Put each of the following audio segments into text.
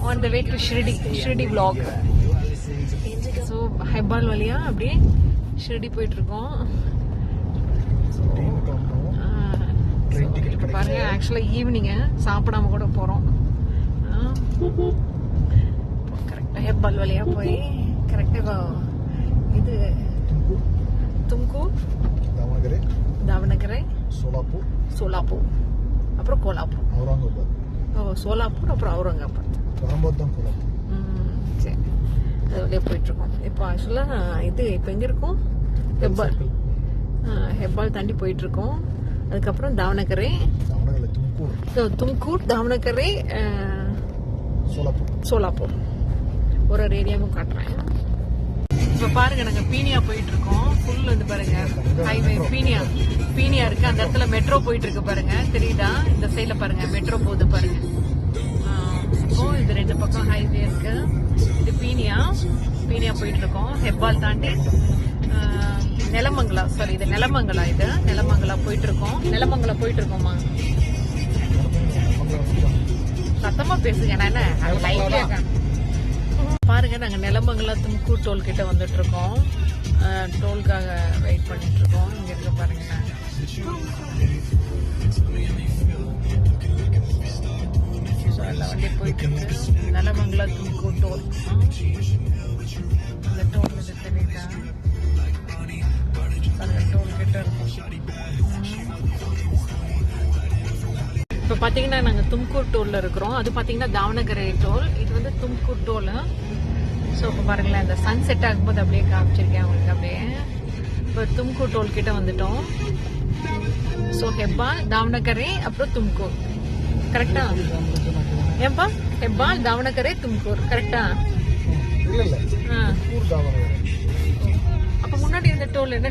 on the way to Shirdi vlog. So Hebbal வழியா அப்படியே ஷிர்டி போயிட்டு இருக்கோம். இப்போ பாருங்க, ஆக்சுவலாக ஈவினிங்கு சாப்பிடாம கூட போகிறோம். கரெக்டாக ஹெப்பால் வழியாக போய் கரெக்டாக இது தும்கூர், தாவணகரை, சோலாப்பூர், அப்புறம் கோலாப்பூர், சோலாப்பூர், அப்புறம் அவுரங்காபாத். சரி, அது வழியாக போயிட்டுருக்கோம். இப்போ ஆக்சுவலாக இது இப்போ எங்கே இருக்கோம்? ஹெப்பால் தாண்டி போயிட்டுருக்கோம். அதுக்கப்புறம் தாவணகரை, தும்கூர், தாவணகரை, சோலாப்பூர் ஒரு ஏரியாவும் காட்டுறேன். இப்போ பாருங்க, நாங்கள் பீனியா போயிட்டு இருக்கோம். ஃபுல் வந்து பாருங்க ஹைவே பீனியா இருக்கு. அந்த இடத்துல மெட்ரோ போயிட்டு இருக்கு பாருங்க, தெரியுதா? இந்த சைட்ல பாருங்க மெட்ரோ போகுது பாருங்க. இது ரெண்டு பக்கம் ஹைவே இருக்கு. இது பீனியா போயிட்டு இருக்கோம். ஹெப்பால் தாண்டி நிலமங்கலா, சாரி இது நிலமங்கலா, இது நிலமங்கலா போயிட்டு இருக்கோமா? சத்தமா பேசுங்க, நான் என்ன லைவ்ல பாருங்க. நாங்க நிலமங்கலா தும்கூர் டோல் கிட்ட வந்துட்டு இருக்கோம். டோலுக்காக வெயிட் பண்ணிட்டு இருக்கோம். இங்க இருக்க பாருங்க, வண்டி போயிட்டு இருக்கு. நிலமங்கலா தும்கூர் டோல். அந்த டோல் வந்து தெரியுதா? டோல் கிட்ட இருக்கும். இப்போ பார்த்தீங்கன்னா நாங்கள் தும்கூர் டோலில் இருக்கிறோம். அது பார்த்தீங்கன்னா தாவணகரை டோல், இது வந்து தும்கூர் டோல். ஸோ இப்போ பாருங்களேன், இந்த சன் செட் ஆகும்போது அப்படியே காமிச்சிருக்கேன் அவங்களுக்கு. அப்படியே இப்போ தும்கூர் டோல் கிட்ட வந்துட்டோம். ஸோ ஹெப்பால், தாவணகரை, அப்புறம் தும்கூர். கரெக்டா? ஏன்பா ஹெப்பால், தாவணகரை, தும்கூர் கரெக்டா? அப்போ முன்னாடி இருந்த டோல் என்ன?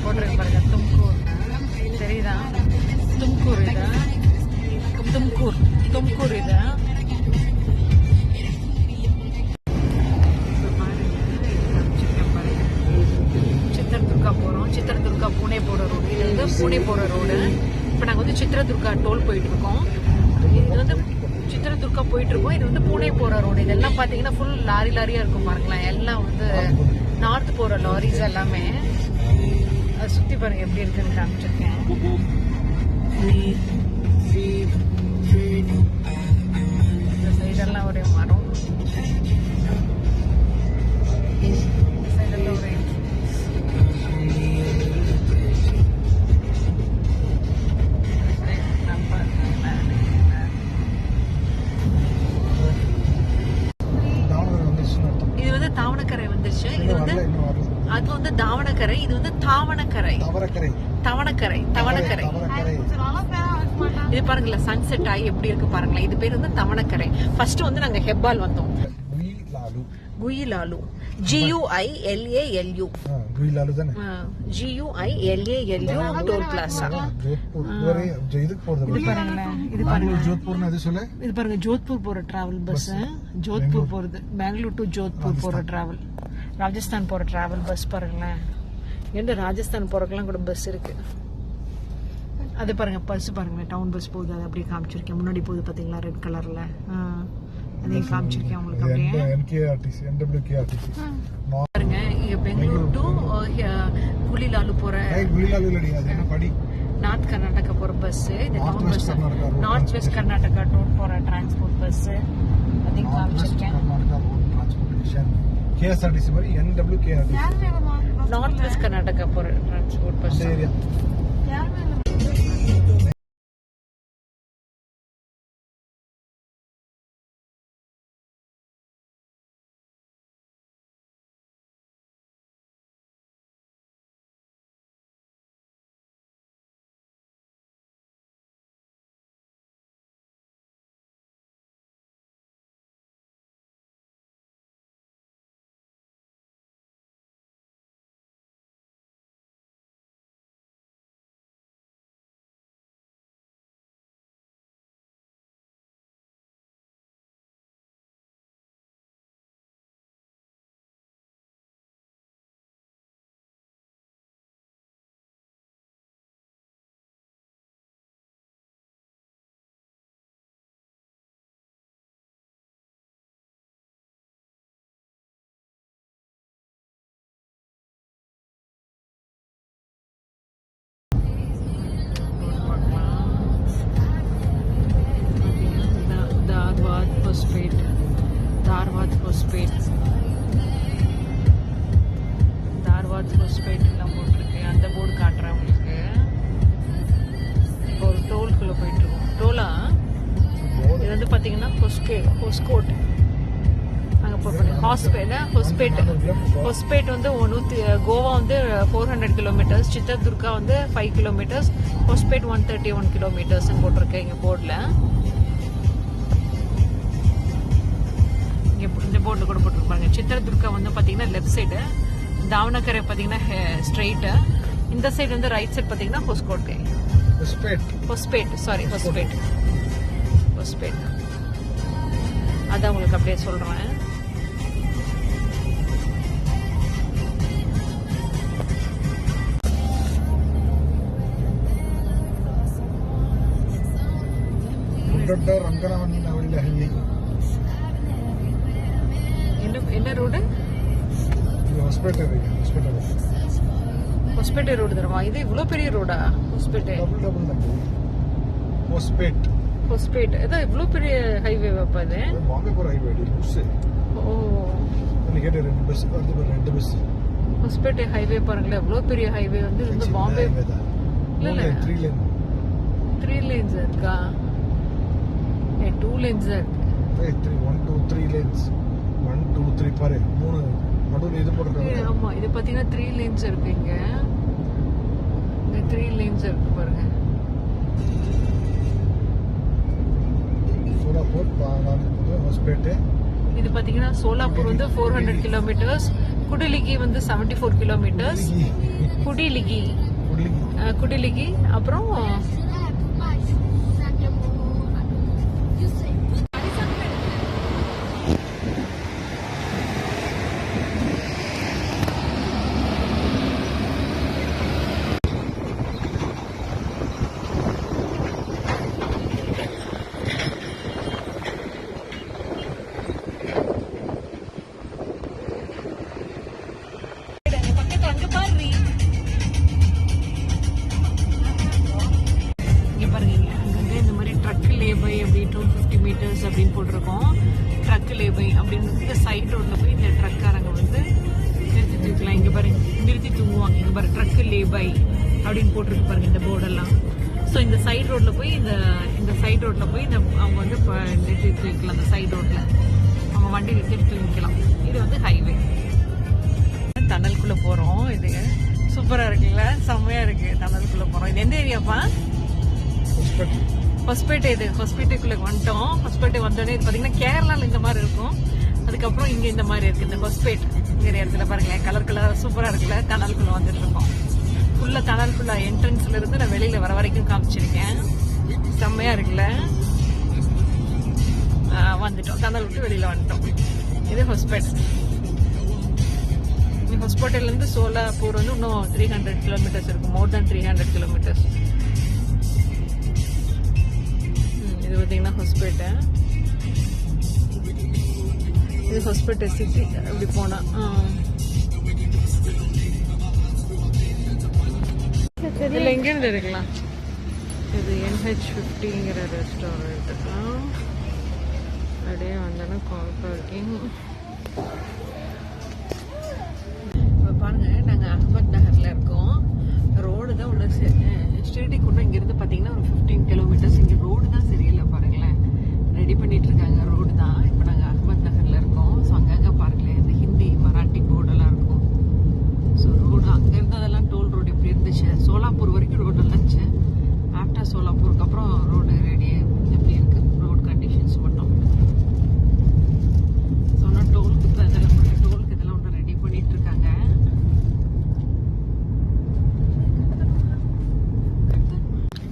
போட்டிருக்கு பாருங்க, தும்கூர் தெரியுதா? தும்கூர் இது, தும்கூர் இது. சித்திரதுர்கா போறோம். சித்திரதுர்கா புனே போற ரோடு. இது வந்து புனே போற ரோடு. இப்போ நாங்கள் வந்து சித்திரதுர்கா டோல் போயிட்டு இருக்கோம். இது வந்து சித்திரதுர்கா போயிட்டு இருக்கோம். இது வந்து புனே போற ரோடு. இதெல்லாம் பாத்தீங்கன்னா ஃபுல் லாரியா இருக்கும் பாருங்களேன். எல்லாம் வந்து நார்த் போற லாரிஸ் எல்லாமே. அதை சுத்தி பாருங்க எப்படி இருக்குன்னு காமிச்சிருக்கேன். இந்த சைடெல்லாம் ஒரே மரம், சைடெல்லாம் ஒரே தாவணக்கரை வந்துருச்சு. இது வந்து அது வந்து தாவணக்கரை, இது வந்து தாவணக்கரை. இது பாருங்களேன், சன்செட் ஆகி எப்படி இருக்கு பாருங்களேன். இது பேர் வந்து தவணக்கரை. ஃபர்ஸ்ட் வந்து நாங்க ஹெப்பால் வந்தோம். குயிலாலு, GUILALU, டோல் பிளாசா. இது பாருங்க ஜோத்பூர் போற டிராவல் பஸ். ஜோத்பூர் போறது, பெங்களூர் டு ஜோத்பூர் போற டிராவல். ராஜஸ்தான் போற டிராவல் பஸ் பாருங்களேன். எந்த ராஜஸ்தான் போறதுக்கெல்லாம் கூட பஸ் இருக்கு. அது பாருங்க, பஸ் பாருங்க, டவுன் பஸ் போகுது. அது அப்படியே காமிச்சிருக்கேன். முன்னாடி போகுது பாத்தீங்களா, ரெட் கலர்ல. அதையும் காமிச்சிருக்கேன் உங்களுக்கு. அப்படியே பாருங்க, இங்க பெங்களூர் டு குலிலாலு போற, நார்த் கர்நாடகா போற பஸ். இது town bus. North west Karnataka toll போற டிரான்ஸ்போர்ட் பஸ். அதையும் காமிச்சிருக்கேன். நார்த் வெஸ்ட் கர்நாடகா போற டிரான்ஸ்போர்ட் பஸ். தார்வாத் ஹொஸ்பேட் எல்லாம் போட்டிருக்கு. அந்த போர்டு காட்டுறேன் உங்களுக்கு. இப்போ ஒரு டோல்குள்ள போயிட்டு இருக்கோம். டோலா இது வந்து பாத்தீங்கன்னா ஹொஸ்கோட் அங்க போறோம். ஹொஸ்பேட் வந்து கோவா வந்து 400 கிலோமீட்டர்ஸ், சித்ததுர்கா வந்து 5 கிலோமீட்டர்ஸ், ஹொஸ்பேட் 131 கிலோமீட்டர்ஸ் போட்டிருக்கேன் இங்க போர்ட்ல. இந்த போர்டில் கூட போட்டிருப்பாங்க. சித்திரதுர்கா வந்து பாத்தீங்கன்னா லெஃப்ட் சைடு, தாவணகரை பாத்தீங்கன்னா ஸ்ட்ரெயிட், இந்த சைடு வந்து ரைட் சைடு பாத்தீங்கன்னா ஹொஸ்பேட். அதான் உங்களுக்கு அப்படியே சொல்றேன். என்ன ரோடு? ஹொஸ்பேட்டை ரோடு தருவா. இது இவ்வளவு பெரிய ரோடா? ஹொஸ்பேட் இதான் இவ்வளவு பெரிய ஹைவே அப்ப அது. ஹொஸ்பேட்டை ஹைவே பாருங்களேன், எவ்வளவு பெரிய ஹைவே வந்து இந்த பாம்பே. இல்ல 3 lanes இருக்கா? 2 lanes இருக்கு. 1 2 3 lanes 1 2 3 பாரு, 3 நடுவுல இது போட்டுருக்காங்க. ஆமா, இது பாத்தீங்கன்னா 3 lanes இருக்கு. இங்க 3 lanes இருக்கு பாருங்க. சோலாப்பூர் ஹொஸ்பேட். இது பாத்தீங்கன்னா சோலாப்பூர் வந்து 400 கிலோமீட்டர்ஸ், குடிலிகி வந்து 74 கிலோமீட்டர்ஸ். குடிலிகி அப்புறம் அப்படின்னு போட்டிருக்கோம். ட்ரக் லேபை அப்படின்னு சைட் ரோட்ல போய் இந்த ட்ரக்காரங்க வந்து நிறுத்தி தூக்கலாம். இங்க பாருங்க, நிறுத்தி தூங்குவாங்க. இங்க பாருங்க, ட்ரக் லேபை அப்படின்னு போட்டிருக்கு பாருங்க இந்த போர்டெல்லாம். ஸோ இந்த சைட் ரோட்ல போய் இந்த சைட் ரோட்ல போய் அவங்க வந்து நிறுத்தி தூக்கலாம். அந்த சைட் ரோட்ல அவங்க வண்டி நிறுத்தி தூங்கிக்கலாம். இது வந்து ஹைவே. டனலுக்குள்ள போறோம். இது சூப்பரா இருக்குல்ல, செம்மையா இருக்கு. டனலுக்குள்ள போறோம். இது எந்த ஏரியாப்பா? ஹொஸ்பேட்டுக்குள்ள வந்துட்டோம். ஹொஸ்பேட்டை வந்தோடனே இது பாத்தீங்கன்னா கேரளால இந்த மாதிரி இருக்கும். அதுக்கப்புறம் இங்க இந்த மாதிரி இருக்கு. இந்த ஹொஸ்பேட் இடத்துல பாருங்களேன், கலர் சூப்பரா இருக்குல்ல. டனலுக்குள்ள வந்துட்டு இருக்கோம். ஃபுல்லா டனலுக்குள்ள என்ட்ரன்ஸ்ல இருந்து நான் வெளியில வர வரைக்கும் காமிச்சிருக்கேன். செம்மையா இருக்குல்ல. வந்துட்டோம், டனல் விட்டு வெளியில வந்துட்டோம். இது ஹொஸ்பேட். ஹொஸ்பேட்ல இருந்து சோலாப்பூர் வந்து இன்னும் 300 கிலோமீட்டர்ஸ் இருக்கும். மோர் தேன் 300 கிலோமீட்டர்ஸ். இது பார்த்தீங்கன்னா ஹொஸ்பேட்டை. இது ஹொஸ்பேட்டை சிட்டி. அப்படி போனா இதில் எங்கேருந்து இருக்கலாம். இது NH50ங்கிற ரெஸ்டாரண்ட்டுக்கலாம். அப்படியே வந்தோன்னா கார் பார்க்கிங். இப்போ பாருங்க, நாங்கள் அஹமத் நகரில் இருக்கோம். ரோடு தான் உள்ள ஷிர்டிக்குள்ள இங்கிருந்து பார்த்தீங்கன்னா ஒரு 15 கிலோமீட்டர்ஸ். இங்கே ரோடு தான் சரியில்லை பாருங்களேன். ரெடி பண்ணிட்டு இருக்காங்க ரோடு தான். இப்போ நாங்கள் அஹமத் நகரில் இருக்கோம். ஸோ அங்கங்கே பாருங்களேன், இந்த ஹிந்தி மராட்டி போர்டெல்லாம் இருக்கும். ஸோ ரோடு அங்கே இருந்ததெல்லாம் டோல் ரோடு எப்படி இருந்துச்சு. சோலாப்பூர் வரைக்கும் ரோடு இருந்துச்சு. ஆஃப்டர் சோலாப்பூருக்கு அப்புறம் ரோடு ரெடி எப்படி இருக்கு, ரோடு கண்டிஷன்ஸ் மட்டும். ஸோ ஆனால் டோலுக்கு இதெல்லாம் ஒன்று ரெடி பண்ணிட்டு இருக்காங்க.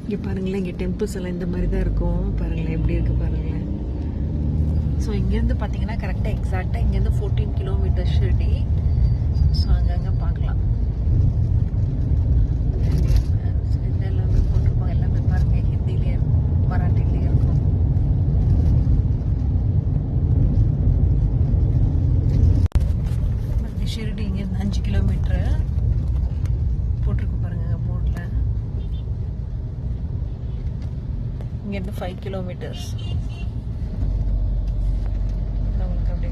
இங்கே பாருங்களேன், இங்கே டெம்பிள்ஸ் எல்லாம் இந்த மாதிரி தான் இருக்கும். பாருங்களேன் எப்படி இருக்கு பாருங்களேன். ஸோ இங்கேருந்து பார்த்தீங்கன்னா கரெக்டாக எக்ஸாக்டாக இங்கேருந்து 14 கிலோமீட்டர் ஷிர்டி. ஸோ அங்கங்கே பார்க்கலாம். இது எல்லாமே போட்டிருப்போம். எல்லாமே பாருங்க, ஹிந்திலேயே இருக்கும், மராட்டிலேயே இருக்கும். ஷிர்டி இங்கேருந்து 5 கிலோமீட்டரு போட்டிருக்கு பாருங்க போர்டில். இங்கேருந்து 5 கிலோமீட்டர்ஸ். உங்களுக்கு அப்படியே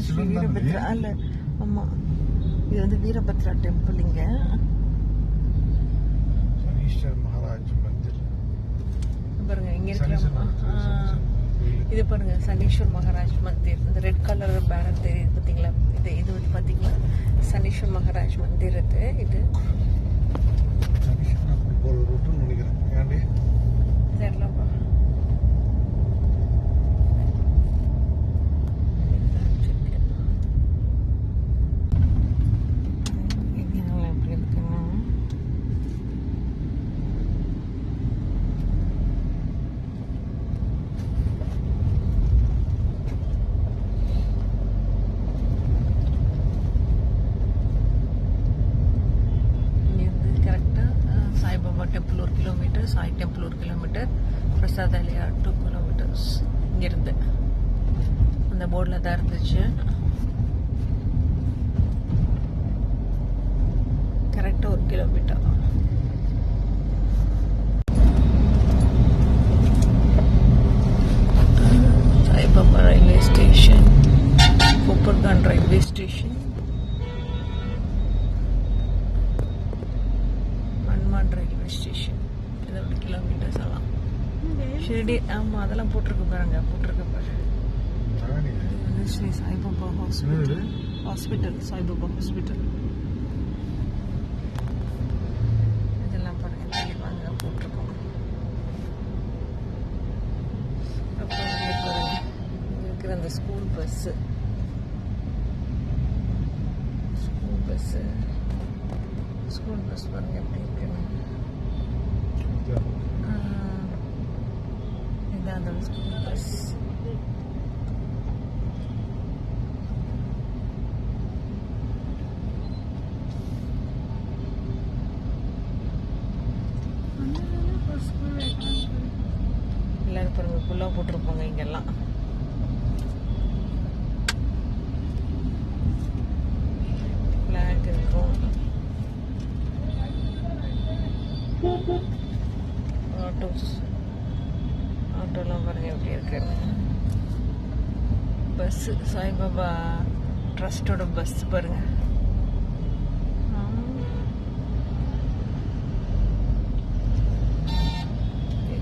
ஸ்ரீ வீரபத்ரா இல்ல ஆமா இது வந்து வீரபத்ரா டெம்பிள் இங்க சனீஸ்வர் மகாராஜ் மந்திர் பாருங்க இங்க இருக்கலாமா இது பாருங்க சனீஸ்வர் மகாராஜ் மந்திர் இந்த ரெட் கலர் பேனர் தெரியுது பாத்தீங்களா இது வந்து பாத்தீங்களா சனீஸ்வர் மகாராஜ் மந்திர் இது சனீஸ்வர் ஒரு ரூட் நினைக்கிறேன் ஏன்டி தெரியலப்பா temple 1 kilometre Sai temple 1 kilometre Prasadalaya 2 kilometres இங்கிருந்து அந்த போர்டில் தான் இருந்துச்சு கரெக்டாக 1 kilometre Saibaba railway station Kopargaon railway station railway station இதோட கிலோமீட்டர்ஸ் எல்லாம் ஷிர்டி ஆமா அதெல்லாம் போட்டிருக்கு பாருங்க இது வந்து ஸ்ரீ சாய்பாபா ஹாஸ்பிட்டல் சாய்பாபா ஹாஸ்பிட்டல் இதெல்லாம் பாருங்க தெளிவாங்க போட்டிருக்கோம் அப்புறம் பாருங்க இங்க இருக்கிற அந்த ஸ்கூல் பஸ்ஸு பாருங்க எப்படி இருக்குன்னு இதான் அந்த ஸ்கூல் பஸ் எல்லாரும் பாருங்க ஃபுல்லாக போட்டிருப்பாங்க இங்கெல்லாம் ஃப்ளாட் இருக்கும் ஆட்டோலாம் பாருங்க எப்படி இருக்கு பஸ் சாய்பாபா ட்ரஸ்டோட பஸ் பாருங்க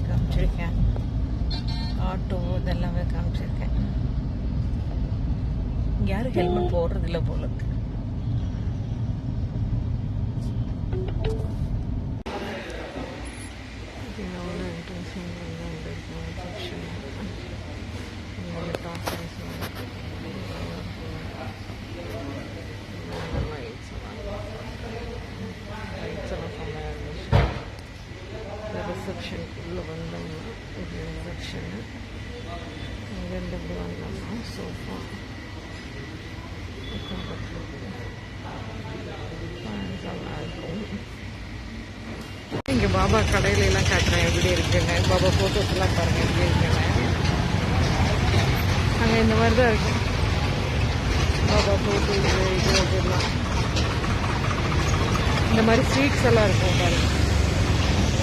காமிச்சிருக்கேன் ஆட்டோ இதெல்லாமே காமிச்சிருக்கேன் இங்க யாரும் ஹெல்மெட் போடுறது இல்லை போல இருக்கு ரிசப்ஷன் உள்ளே வந்தோம்னா இது ரிசப்ஷனு இங்கேருந்து இப்படி வந்தோம்னா சோஃபா நல்லா இருக்கும் இங்கே பாபா கடையிலலாம் காட்டுறேன் எப்படி இருக்குன்னு பாபா ஃபோட்டோஸ்லாம் பாருங்கள் எப்படி இருக்குன்னு அங்கே இந்த மாதிரி தான் இருக்கு பாபா ஃபோட்டோ இது அப்படிலாம் இந்த மாதிரி ஸ்வீட்ஸ் எல்லாம் இருக்கும் பாருங்க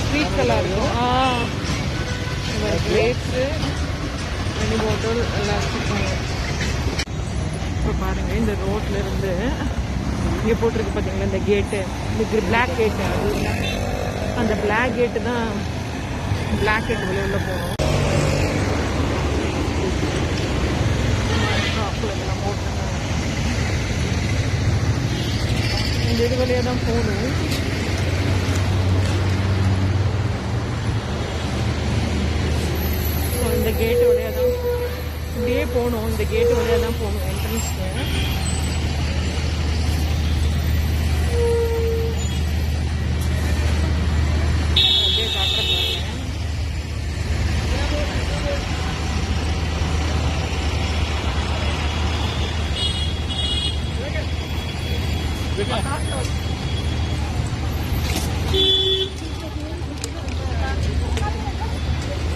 ஸ்வீட்ஸ் எல்லாம் இருக்கும் இந்த மாதிரி பிளேட்ஸு மினி பாட்டில் எல்லாம் வச்சுருக்காங்க இப்போ பாருங்கள் இந்த ரோட்டில் இருந்து இங்கே போட்டிருக்கு பார்த்தீங்களா இந்த கேட்டு இந்த பிளாக் கேட்டு அது அந்த பிளாக் கேட்டு தான் பிளாக் கேட்டு வெளியில் போகணும் இதெல்லாம் போட்டிருக்காங்க இந்த இது வழியாக தான் போகணும் இந்த கேட்டு வழியாக தான் இப்படியே போகணும் இந்த கேட்டு வழியாக தான் போகணும் என்ட்ரன்ஸ்க்கு அப்படியே காட்டுறேன்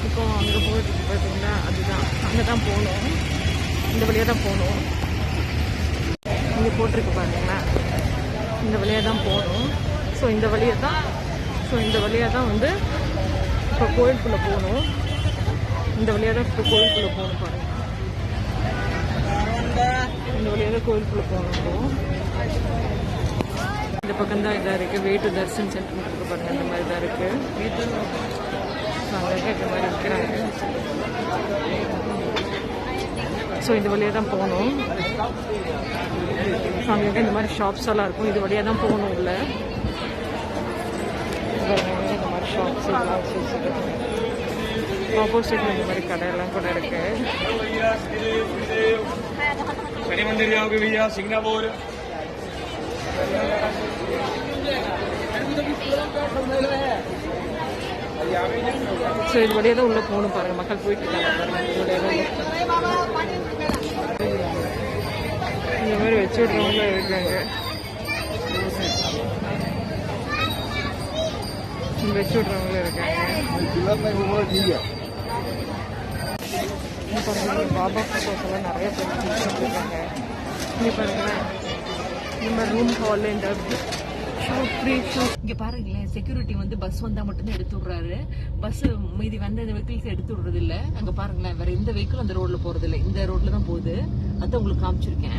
இப்போ அங்கே போயிட்டு பார்த்தீங்கன்னா அதுதான் அங்கே தான் போகணும் இந்த வழியாக தான் போகணும் இங்கே போட்டிருக்கு பாருங்களா இந்த வழியாக தான் போகணும் ஸோ இந்த வழியாக தான் வந்து இப்போ கோயிலுக்குள்ளே போகணும் இந்த வழியாக தான் இப்போ கோயிலுக்குள்ளே போகணும் பாருங்கள் இந்த வழியாக தான் கோயிலுக்குள்ளே போகணும். இந்த பக்கம் தான் இதாக இருக்குது. வே டு தர்ஷன் சென்டர் இருக்கு பாருங்கள், இந்த மாதிரி தான் இருக்குது. ஸோ அங்கே இந்த மாதிரி இருக்கிறாங்க. ஸோ இந்த வழியாக தான் போகணும். ஸோ அங்கே இந்த மாதிரி ஷாப்ஸ் எல்லாம் இருக்கும். இது வழியாக தான் போகணும். உள்ள இந்த மாதிரி ஷாப்ஸ் எல்லாம் வச்சுருக்காங்க. ஆப்போசிட்ல இந்த மாதிரி கடையெல்லாம் கூட இருக்கு. ஸோ இது வழியாக தான் உள்ளே போகணும் பாருங்கள். மக்கள் போயிட்டு இருக்காங்க பாருங்கள். இது வழியாக இந்த மாதிரி வச்சு விட்றவங்க இருக்காங்க. வச்சு விட்றவங்களும் இருக்காங்க. பாபா ஃபோட்டோஸ் எல்லாம் நிறைய பேர் இருக்காங்க. இங்கே பாருங்களேன், நம்ம ரூம் ஹால் இந்த ஃப்ரீ ஷூ இங்கே பாருங்களேன். செக்யூரிட்டி வந்து பஸ் வந்தால் மட்டும்தான் எடுத்து விட்றாரு. பஸ் மீதி வந்த வெஹிக்கிள்ஸ் எடுத்து விடுறது இல்லை. அங்கே பாருங்களேன், வேற எந்த வெஹிக்கிளும் அந்த ரோட்ல போறது இல்லை. இந்த ரோட்ல தான் போகுது. அதை உங்களுக்கு காமிச்சிருக்கேன்.